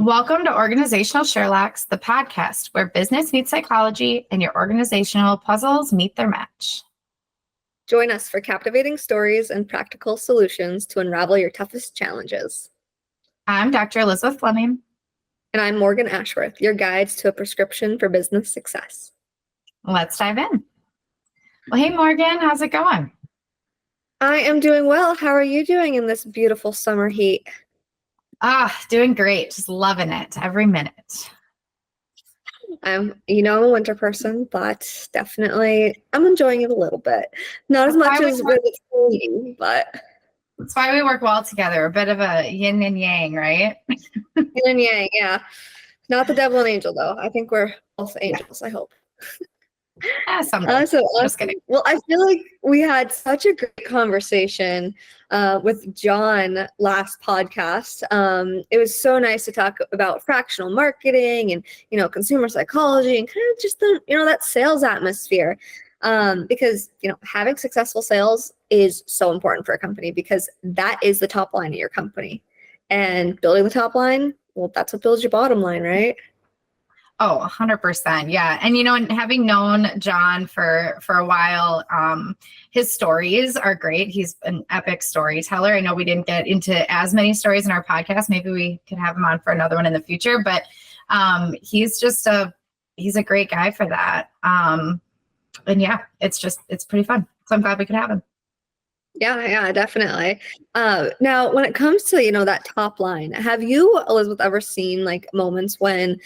Welcome to Organizational Sherlocks, the podcast where business meets psychology and your organizational puzzles meet their match. Join us for captivating stories and practical solutions to unravel your toughest challenges. I'm Dr. Elizabeth Fleming. And I'm Morgan Ashworth, your guides to a prescription for business success. Let's dive in. Well, hey, Morgan, how's it going? I am doing well. How are you doing in this beautiful summer heat? Doing great. Just loving it every minute. I'm a winter person, but definitely I'm enjoying it a little bit. Not as much as when it's raining, but that's why we work well together. A bit of a yin and yang, right? Yin and yang, yeah. Not the devil and angel, though. I think we're both angels, I hope. Just kidding. Well, I feel like we had such a great conversation with John last podcast. It was so nice to talk about fractional marketing and, consumer psychology and kind of just that sales atmosphere. Because, having successful sales is so important for a company because that is the top line of your company. And building the top line, well, that's what builds your bottom line, right? Oh, 100%. Yeah. And, and having known John for a while, his stories are great. He's an epic storyteller. I know we didn't get into as many stories in our podcast. Maybe we could have him on for another one in the future, but he's a great guy for that. And yeah, it's pretty fun. So I'm glad we could have him. Yeah, definitely. Now, when it comes to, that top line, have you, Elizabeth, ever seen like moments when,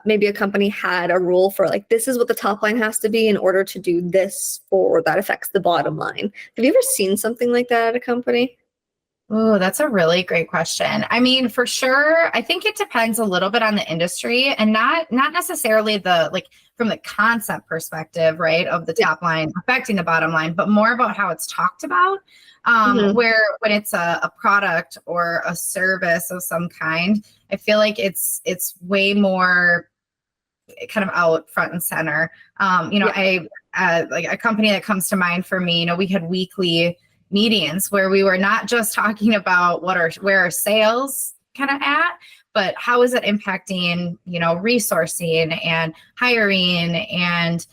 maybe a company had a rule for like, this is what the top line has to be in order to do this, or that affects the bottom line? Have you ever seen something like that at a company? Oh, that's a really great question. I mean, for sure, I think it depends a little bit on the industry and not necessarily from the concept perspective, right, of the top line affecting the bottom line, but more about how it's talked about, where when it's a product or a service of some kind, I feel like it's way more kind of out front and center. Like a company that comes to mind for me, we had weekly meetings where we were not just talking about where our sales kind of at, but how is it impacting, resourcing and hiring and,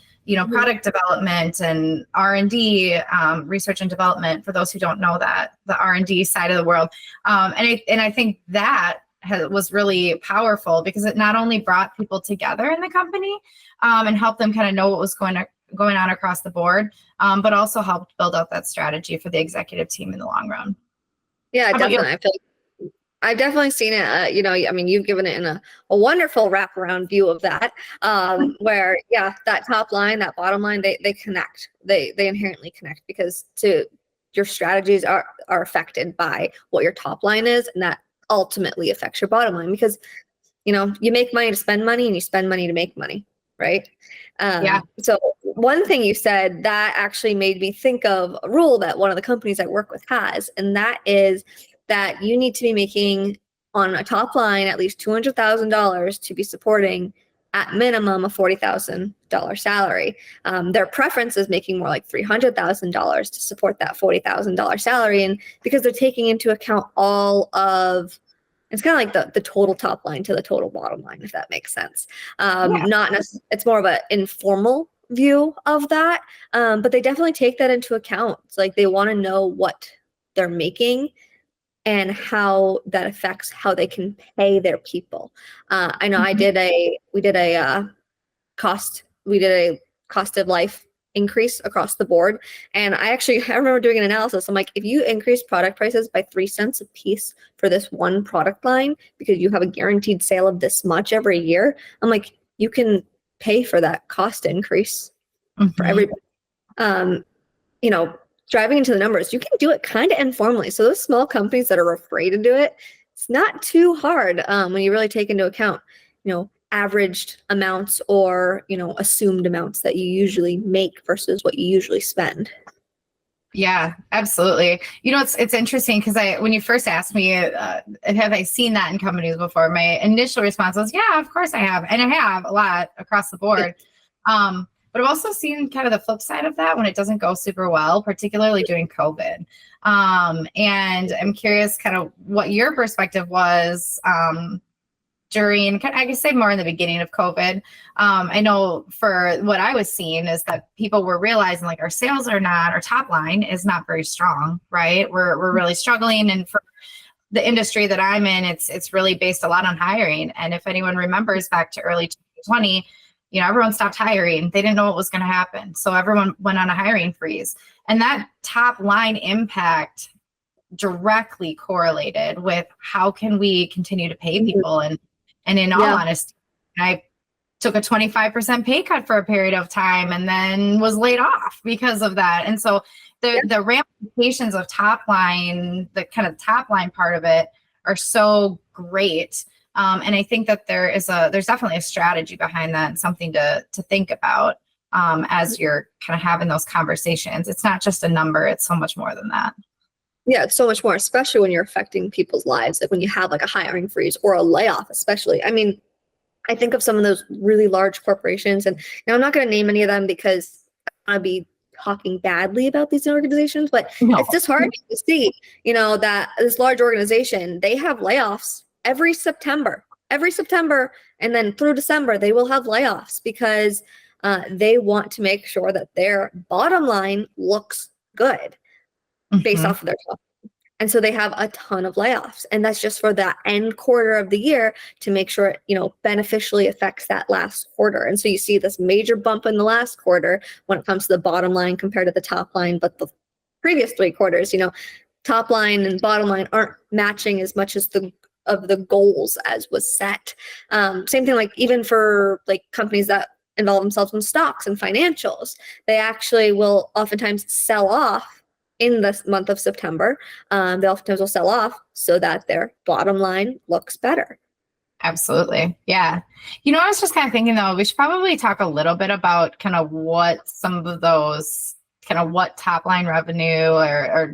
product development and R&D, research and development, for those who don't know that, the R&D side of the world. And I think that was really powerful because it not only brought people together in the company and helped them kind of know what was going on across the board, but also helped build out that strategy for the executive team in the long run. Yeah, definitely. I feel like I've definitely seen it. You've given it in a wonderful wraparound view of that, where, that top line, that bottom line, they connect. They inherently connect because your strategies are affected by what your top line is, and that ultimately affects your bottom line because, you make money to spend money and you spend money to make money, right? So one thing you said that actually made me think of a rule that one of the companies I work with has, and that is that you need to be making on a top line at least $200,000 to be supporting at minimum a $40,000 salary. Their preference is making more like $300,000 to support that $40,000 salary, and because they're taking into account all of, it's kind of like the total top line to the total bottom line, if that makes sense. It's more of an informal view of that, but they definitely take that into account. It's like they want to know what they're making and how that affects how they can pay their people. I know we did a cost of life increase across the board. And I remember doing an analysis. I'm like, if you increase product prices by 3 cents a piece for this one product line, because you have a guaranteed sale of this much every year, I'm like, you can pay for that cost increase for everybody. Driving into the numbers, you can do it kind of informally. So those small companies that are afraid to do it, it's not too hard when you really take into account, averaged amounts or, assumed amounts that you usually make versus what you usually spend. Yeah, absolutely. It's interesting because when you first asked me, have I seen that in companies before? My initial response was, yeah, of course I have. And I have a lot across the board. But I've also seen kind of the flip side of that when it doesn't go super well, particularly during COVID. And I'm curious kind of what your perspective was during, I could say more in the beginning of COVID. I know for what I was seeing is that people were realizing like our top line is not very strong, right? We're really struggling. And for the industry that I'm in, it's really based a lot on hiring. And if anyone remembers back to early 2020, everyone stopped hiring. They didn't know what was going to happen. So everyone went on a hiring freeze. And that top line impact directly correlated with how can we continue to pay people. And in all honesty, I took a 25% pay cut for a period of time and then was laid off because of that. And so the ramifications of top line, the kind of top line part of it, are so great. And I think that there's definitely a strategy behind that and something to think about as you're kind of having those conversations. It's not just a number, it's so much more than that. Yeah, it's so much more, especially when you're affecting people's lives, like when you have like a hiring freeze or a layoff, especially. I mean, I think of some of those really large corporations, and now I'm not going to name any of them because I want to be talking badly about these organizations, but it's disheartening to see, that this large organization, they have layoffs every September, and then through December, they will have layoffs because they want to make sure that their bottom line looks good based off of their top. And so they have a ton of layoffs, and that's just for that end quarter of the year to make sure it, beneficially affects that last quarter. And so you see this major bump in the last quarter when it comes to the bottom line compared to the top line, but the previous 3 quarters, top line and bottom line aren't matching as much as the goals as was set. Same thing, like even for like companies that involve themselves in stocks and financials, they actually will oftentimes sell off in the month of September. They oftentimes will sell off so that their bottom line looks better. Absolutely. Yeah. I was just kind of thinking though, we should probably talk a little bit about kind of what some of those kind of what top line revenue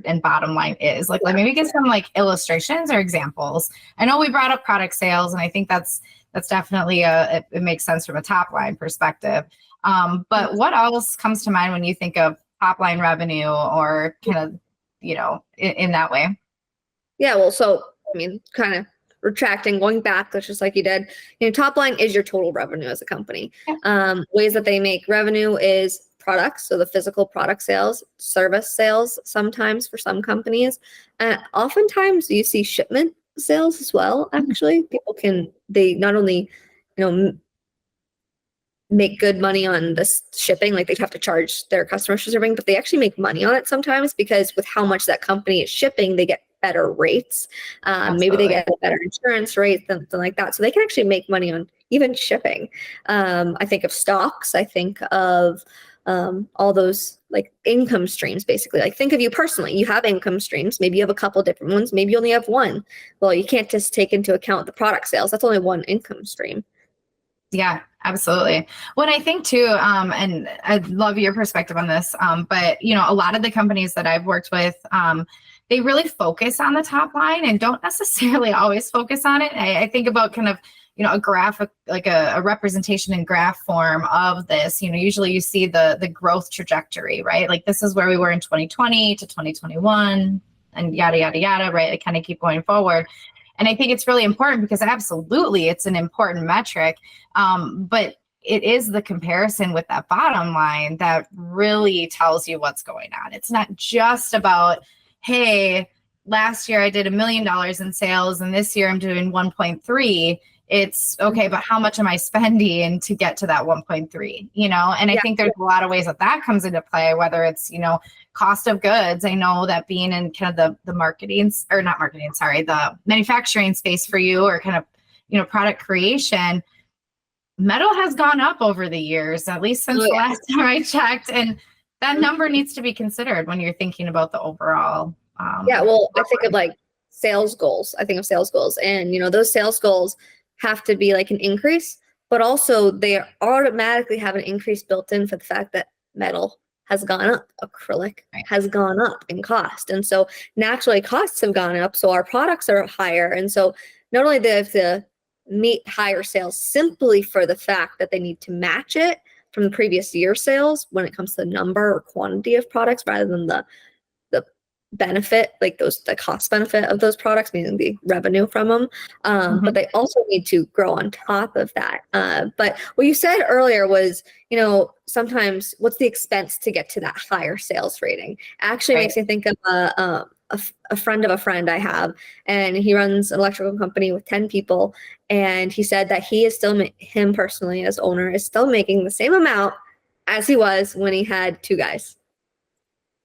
and bottom line is. Like maybe get some like illustrations or examples. I know we brought up product sales, and I think that's definitely it makes sense from a top line perspective. But what else comes to mind when you think of top line revenue or kind of, in that way? Yeah, well, so, I mean, kind of retracting, going back, that's just like you did. Top line is your total revenue as a company. Ways that they make revenue is products, so the physical product sales, service sales, sometimes for some companies. Oftentimes you see shipment sales as well, actually. They not only, make good money on this shipping, like they have to charge their customers for shipping, but they actually make money on it sometimes because with how much that company is shipping, they get better rates. Maybe they get a better insurance rate, something like that. So they can actually make money on even shipping. I think of stocks. I think of all those like income streams, basically. Like think of you personally. You have income streams. Maybe you have a couple different ones. Maybe you only have one. Well, you can't just take into account the product sales. That's only one income stream. Yeah, absolutely. What I think too, and I love your perspective on this, but a lot of the companies that I've worked with, they really focus on the top line and don't necessarily always focus on it. I think about kind of, a graphic, like a representation in graph form of this. Usually you see the growth trajectory, right? Like this is where we were in 2020 to 2021 and yada, yada, yada, right? They kind of keep going forward. And I think it's really important because absolutely it's an important metric. But it is the comparison with that bottom line that really tells you what's going on. It's not just about, hey, last year I did $1 million in sales and this year I'm doing 1.3. It's okay, but how much am I spending to get to that 1.3? And I think there's a lot of ways that comes into play, whether it's, cost of goods. I know that being in kind of the the manufacturing space for you, or kind of, product creation, metal has gone up over the years, at least since the last time I checked. And that number needs to be considered when you're thinking about the overall. Well, I think of like sales goals. I think of sales goals, and, those sales goals have to be like an increase, but also they automatically have an increase built in for the fact that metal has gone up, acrylic has gone up in cost. And so naturally costs have gone up. So our products are higher. And so not only do they have to meet higher sales simply for the fact that they need to match it from the previous year sales when it comes to the number or quantity of products rather than the benefit, like the cost benefit of those products, meaning the revenue from them. But they also need to grow on top of that. But what you said earlier was, sometimes what's the expense to get to that higher sales rating? Actually makes me think of a friend of a friend I have, and he runs an electrical company with 10 people. And he said that he is still, him personally as owner, is still making the same amount as he was when he had 2 guys,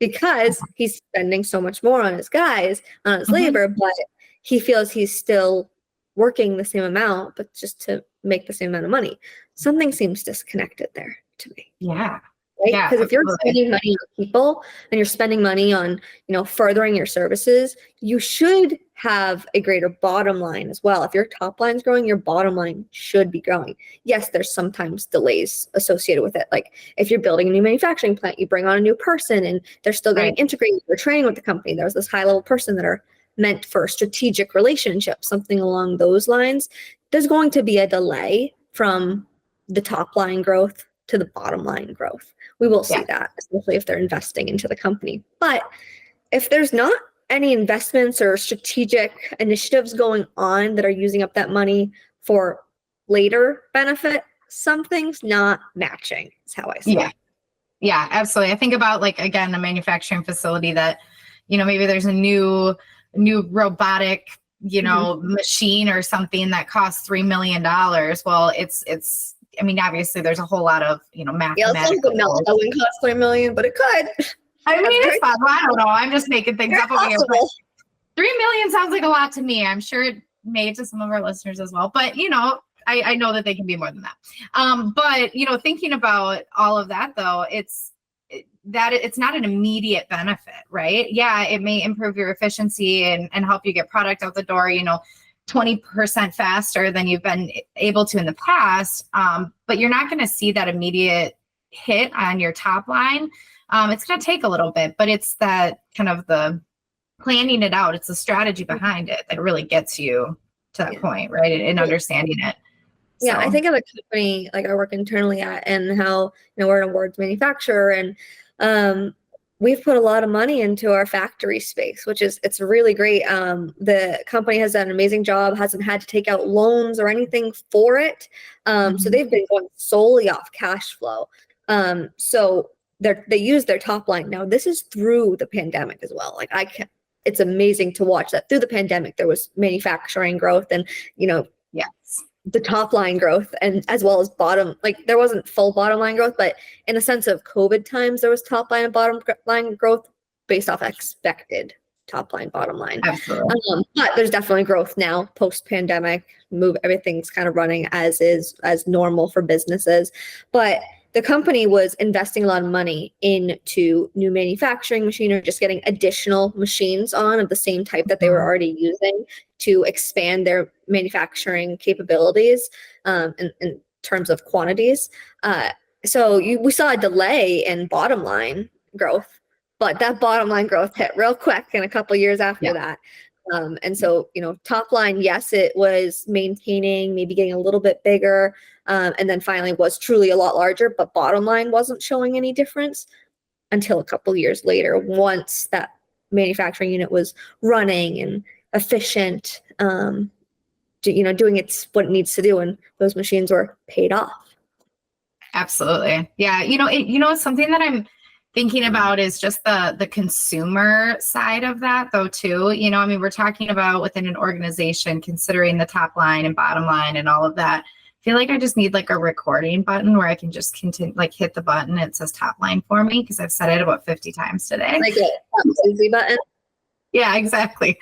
because he's spending so much more on his guys, on his labor, but he feels he's still working the same amount, but just to make the same amount of money. Something seems disconnected there to me. Yeah. Right? Yeah. Because if you're spending money on people and you're spending money on, furthering your services, you should have a greater bottom line as well. If your top line's growing, your bottom line should be growing. Yes, there's sometimes delays associated with it. Like if you're building a new manufacturing plant, you bring on a new person and they're still getting integrated or training with the company. There's this high level person that are meant for strategic relationships, something along those lines. There's going to be a delay from the top line growth to the bottom line growth. We will see that, especially if they're investing into the company. But if there's not any investments or strategic initiatives going on that are using up that money for later benefit, something's not matching, is how I see it. Yeah, absolutely. I think about, like, again, a manufacturing facility that, maybe there's a new robotic, machine or something that costs $3 million. Well, it's obviously there's a whole lot of, mathematical. Yeah, it wouldn't cost $3 million, but it could. It's possible. I don't know. I'm just making things up over here. But $3 million sounds like a lot to me. I'm sure it may to some of our listeners as well. But, I know that they can be more than that. But, thinking about all of that, though, it's not an immediate benefit, right? Yeah, it may improve your efficiency and help you get product out the door, 20% faster than you've been able to in the past. But you're not going to see that immediate hit on your top line. It's going to take a little bit, but it's that kind of the planning it out. It's the strategy behind it that really gets you to that point, right? And understanding it. Yeah, so I think of a company like I work internally at, and how we're an awards manufacturer, and we've put a lot of money into our factory space, which it's really great. The company has done an amazing job, hasn't had to take out loans or anything for it. So they've been going solely off cash flow. So they use their top line. Now, this is through the pandemic as well. Like it's amazing to watch that through the pandemic, there was manufacturing growth and, the top line growth, and as well as there wasn't full bottom line growth, but in a sense of COVID times, there was top line and bottom line growth based off expected top line, bottom line. Absolutely. But there's definitely growth now post pandemic. Everything's kind of running as normal for businesses. But the company was investing a lot of money into new manufacturing machinery, just getting additional machines on of the same type that they were already using to expand their manufacturing capabilities in terms of quantities. So we saw a delay in bottom line growth, but that bottom line growth hit real quick in a couple of years after that. And so, top line, yes, it was maintaining, maybe getting a little bit bigger, and then finally was truly a lot larger, but bottom line wasn't showing any difference until a couple of years later, once that manufacturing unit was running and efficient, doing what it needs to do, and those machines were paid off. Absolutely. Yeah. Something that I'm thinking about is just the consumer side of that, though, too. We're talking about within an organization, considering the top line and bottom line and all of that. I feel like I just need like a recording button where I can just continue, like hit the button. It says top line for me, because I've said it about 50 times today. Like a easy button. Yeah, exactly.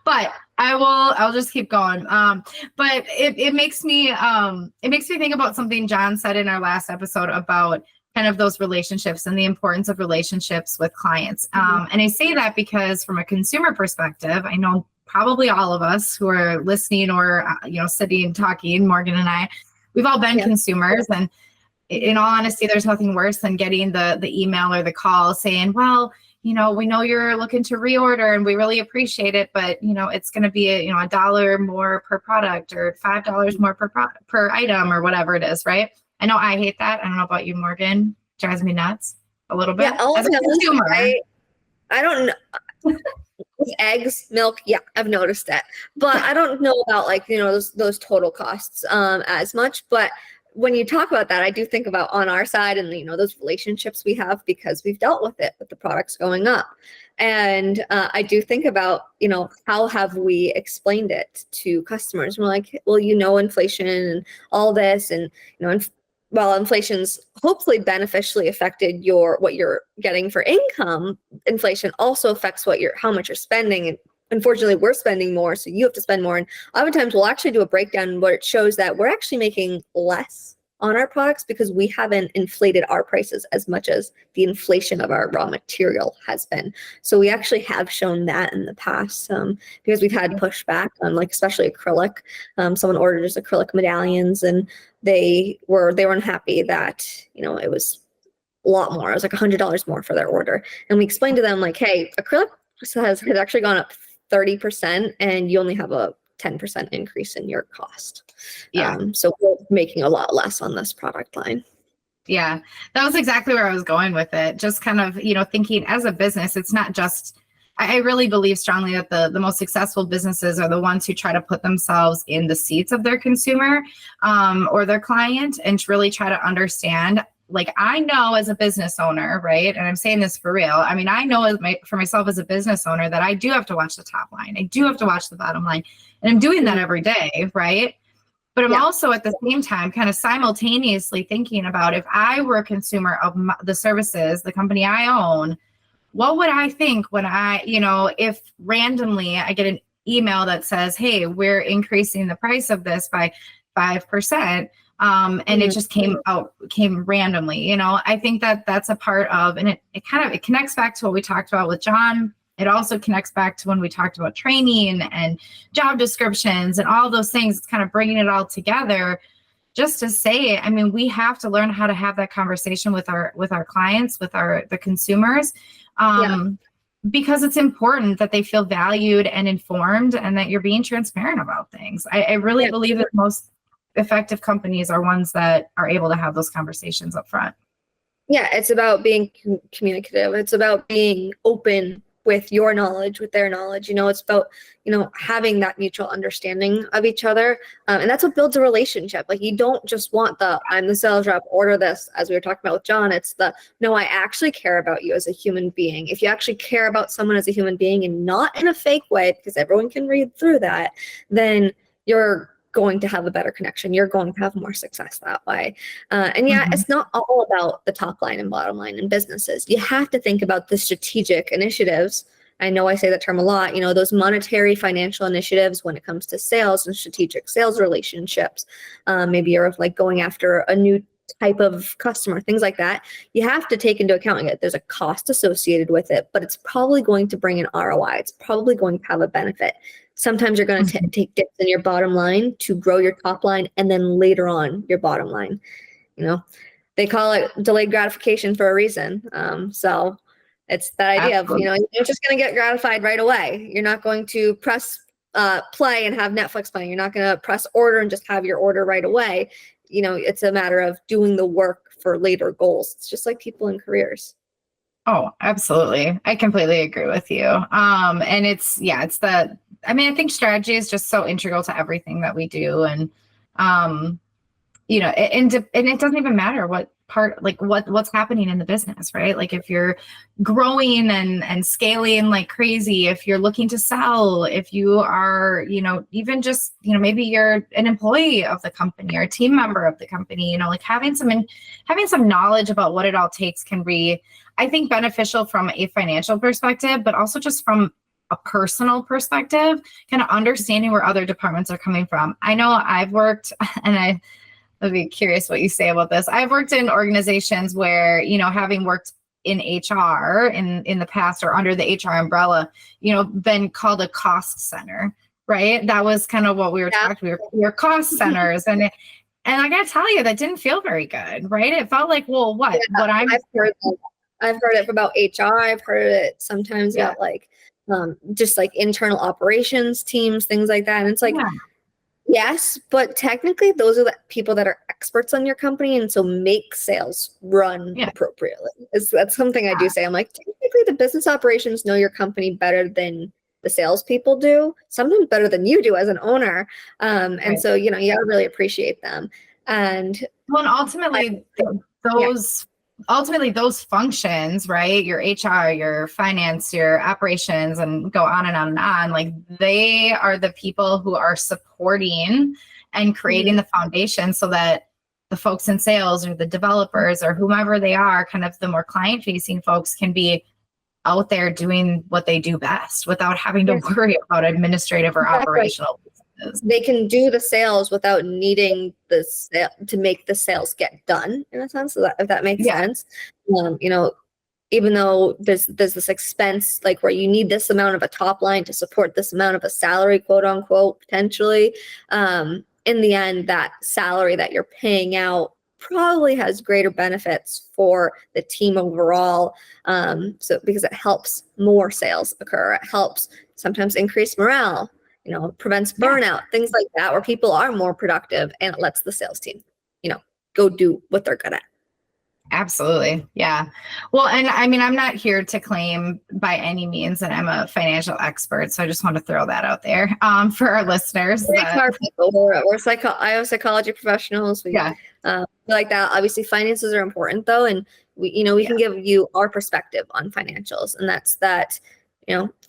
But I'll just keep going. But it makes me think about something John said in our last episode about kind of those relationships and the importance of relationships with clients. And I say that because from a consumer perspective, I know probably all of us who are listening or, sitting, talking, Morgan and I, we've all been consumers. And in all honesty, there's nothing worse than getting the email or the call saying, well, we know you're looking to reorder and we really appreciate it, but it's going to be a $1 more per product or $5 more per item or whatever it is, right? I know I hate that. I don't know about you, Morgan. Drives me nuts a little bit. Yeah, as a consumer. I don't know. With eggs, milk, yeah, I've noticed that. But I don't know about like, those total costs as much. But when you talk about that, I do think about on our side and, those relationships we have because we've dealt with it with the products going up. And I do think about, how have we explained it to customers? We're like, well, inflation and all this, and, while inflation's hopefully beneficially affected what you're getting for income, inflation also affects how much you're spending. And unfortunately, we're spending more, so you have to spend more. And oftentimes we'll actually do a breakdown where it shows that we're actually making less on our products because we haven't inflated our prices as much as the inflation of our raw material has been. So we actually have shown that in the past because we've had pushback on, like, especially acrylic. Someone ordered us acrylic medallions and they were unhappy that, it was a lot more. It was like $100 more for their order. And we explained to them, like, hey, acrylic has actually gone up 30% and you only have a 10% increase in your cost. Yeah. So we're making a lot less on this product line. Yeah, that was exactly where I was going with it. Just kind of, thinking as a business, it's not just, I really believe strongly that the most successful businesses are the ones who try to put themselves in the seats of their consumer or their client and to really try to understand. Like, I know as a business owner, right? And I'm saying this for real. I mean, I know for myself as a business owner that I do have to watch the top line. I do have to watch the bottom line. And I'm doing that every day, right? But I'm also at the same time kind of simultaneously thinking about, if I were a consumer of the services, the company I own, what would I think when if randomly I get an email that says, hey, we're increasing the price of this by 5%. And it just came randomly, I think that that's a part of, and it connects back to what we talked about with John. It also connects back to when we talked about training and job descriptions and all those things. It's kind of bringing it all together just to say, I mean, we have to learn how to have that conversation with our clients, with the consumers, because it's important that they feel valued and informed and that you're being transparent about things. I really believe that most effective companies are ones that are able to have those conversations up front. Yeah, it's about being communicative. It's about being open with your knowledge, with their knowledge. It's about, having that mutual understanding of each other. And that's what builds a relationship. Like, you don't just want I'm the sales rep, order this, as we were talking about with John. It's no, I actually care about you as a human being. If you actually care about someone as a human being and not in a fake way, because everyone can read through that, then you're going to have a better connection. You're going to have more success that way. And it's not all about the top line and bottom line in businesses. You have to think about the strategic initiatives. I know I say that term a lot, those monetary financial initiatives when it comes to sales and strategic sales relationships. Maybe you're like going after a new type of customer, things like that. You have to take into account that there's a cost associated with it, but it's probably going to bring an ROI. It's probably going to have a benefit. Sometimes you're going to take dips in your bottom line to grow your top line, and then later on your bottom line. They call it delayed gratification for a reason. So it's that idea of, you're just going to get gratified right away. You're not going to press play and have Netflix playing. You're not going to press order and just have your order right away. It's a matter of doing the work for later goals. It's just like people in careers. Oh, absolutely. I completely agree with you. And I think strategy is just so integral to everything that we do. And, and it doesn't even matter what part, like what's happening in the business, right? Like, if you're growing and scaling like crazy, if you're looking to sell, if you are, even just, maybe you're an employee of the company or a team member of the company, like having some knowledge about what it all takes can be, I think, beneficial from a financial perspective, but also just from a personal perspective, kind of understanding where other departments are coming from. I know I've worked, and I'd be curious what you say about this. I've worked in organizations where, having worked in HR in the past or under the HR umbrella, been called a cost center, right? That was kind of what we were talking. We were cost centers, and I got to tell you, that didn't feel very good, right? It felt like, well, what I've heard it about HR. I've heard it sometimes about like just like internal operations teams, things like that. And it's like, yes, but technically those are the people that are experts on your company, and so make sales run appropriately. That's something I do say. I'm like, technically typically the business operations know your company better than the salespeople do, sometimes better than you do as an owner. And so, you gotta really appreciate them. And well, and ultimately those functions, right? Your HR, your finance, your operations, and go on and on and on. Like, they are the people who are supporting and creating the foundation so that the folks in sales or the developers or whomever they are, kind of the more client facing folks, can be out there doing what they do best without having to worry about administrative or operational businesses. They can do the sales without needing to make the sales get done, in a sense, if that makes sense. Even though there's this expense, like where you need this amount of a top line to support this amount of a salary, quote unquote, potentially, in the end, that salary that you're paying out probably has greater benefits for the team overall. So because it helps more sales occur, it helps sometimes increase morale, prevents burnout, things like that, where people are more productive, and it lets the sales team, go do what they're good at. Absolutely. Yeah. Well, and I mean, I'm not here to claim by any means that I'm a financial expert. So I just want to throw that out there for our listeners. We're psychology professionals. We like that. Obviously, finances are important though. And we can give you our perspective on financials. And that's that,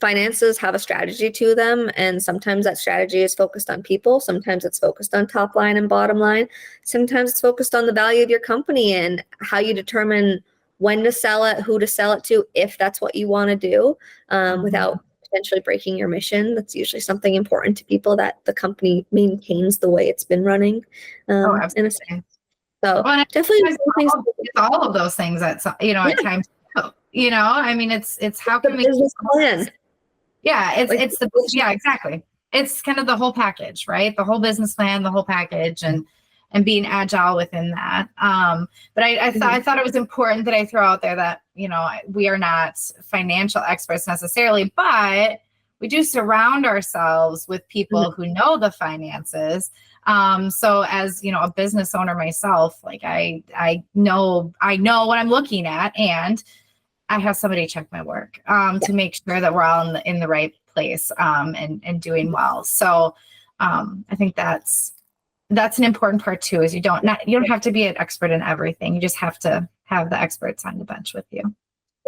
finances have a strategy to them. And sometimes that strategy is focused on people. Sometimes it's focused on top line and bottom line. Sometimes it's focused on the value of your company and how you determine when to sell it, who to sell it to, if that's what you want to do, without potentially breaking your mission. That's usually something important to people, that the company maintains the way it's been running. In a sense. So definitely it's all of those things at times. I mean, it's how can we business plan? Yeah, exactly. It's kind of the whole package, right? The whole business plan, the whole package, and being agile within that. But I thought it was important that I throw out there that, we are not financial experts necessarily, but we do surround ourselves with people who know the finances. So as, a business owner myself, like I know what I'm looking at, and I have somebody check my work to make sure that we're all in the right place and doing well. So I think that's an important part too, is you don't have to be an expert in everything. You just have to have the experts on the bench with you.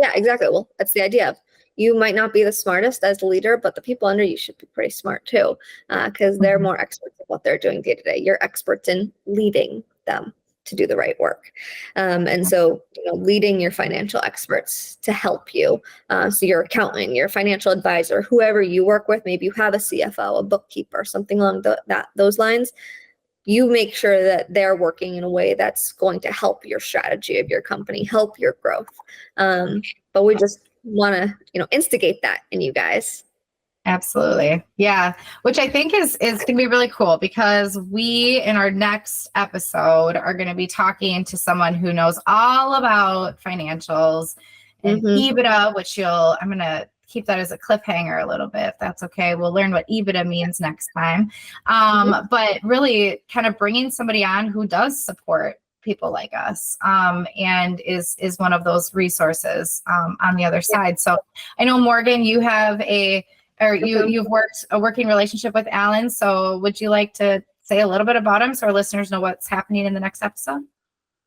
Yeah, exactly. Well, that's the idea. You might not be the smartest as the leader, but the people under you should be pretty smart too, because they're more experts at what they're doing day to day. You're experts in leading them to do the right work. And so, leading your financial experts to help you. So your accountant, your financial advisor, whoever you work with, maybe you have a CFO, a bookkeeper, something along those lines. You make sure that they're working in a way that's going to help your strategy of your company, help your growth. But we just want to, instigate that in you guys. Absolutely. Yeah. Which I think is going to be really cool, because we, in our next episode, are going to be talking to someone who knows all about financials and EBITDA, which I'm going to keep that as a cliffhanger a little bit, if that's okay. We'll learn what EBITDA means next time. But really kind of bringing somebody on who does support people like us, and is one of those resources on the other side. So I know, Morgan, you have you've worked a working relationship with Alan. So would you like to say a little bit about him so our listeners know what's happening in the next episode?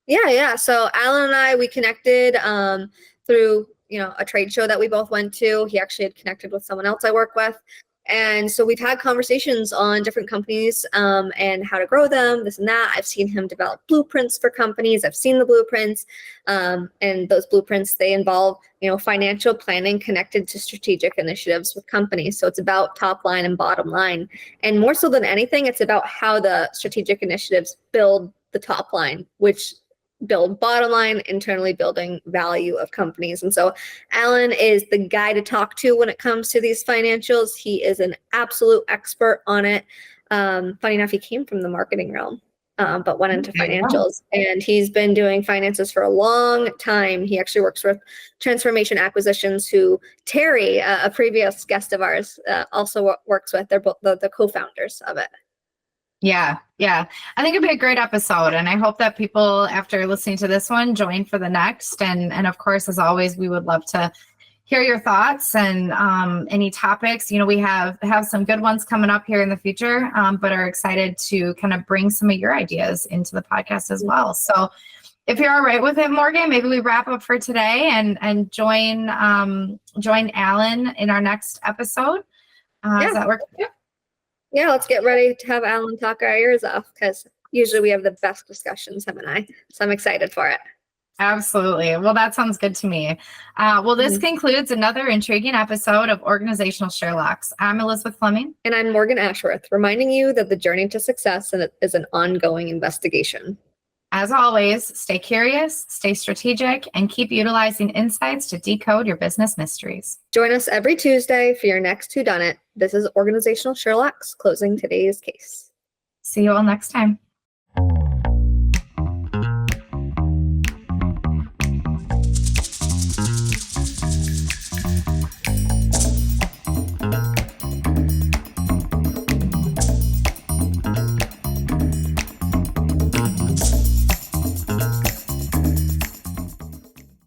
Yeah. So Alan and I, we connected through, a trade show that we both went to. He actually had connected with someone else I work with. And so we've had conversations on different companies and how to grow them, this and that. I've seen him develop blueprints for companies. I've seen the blueprints, and those blueprints, they involve, financial planning connected to strategic initiatives with companies. So it's about top line and bottom line. And more so than anything, it's about how the strategic initiatives build the top line, which build bottom line, internally building value of companies. And so Alan is the guy to talk to when it comes to these financials. He is an absolute expert on it. Funny enough, he came from the marketing realm, but went into financials, and he's been doing finances for a long time. He actually works with Transformation Acquisitions, who Terry, a previous guest of ours, also works with. They're both the co-founders of it. Yeah. I think it'd be a great episode, and I hope that people, after listening to this one, join for the next. And of course, as always, we would love to hear your thoughts and any topics. You know, we have some good ones coming up here in the future, but are excited to kind of bring some of your ideas into the podcast as well. So if you're all right with it, Morgan, maybe we wrap up for today and join Alan in our next episode. Does that work? Yeah, let's get ready to have Alan talk our ears off, because usually we have the best discussions, him and I. So I'm excited for it. Absolutely. Well, that sounds good to me. This concludes another intriguing episode of Organizational Sherlocks. I'm Elizabeth Fleming. And I'm Morgan Ashworth, reminding you that the journey to success is an ongoing investigation. As always, stay curious, stay strategic, and keep utilizing insights to decode your business mysteries. Join us every Tuesday for your next Whodunit. This is Organizational Sherlocks, closing today's case. See you all next time.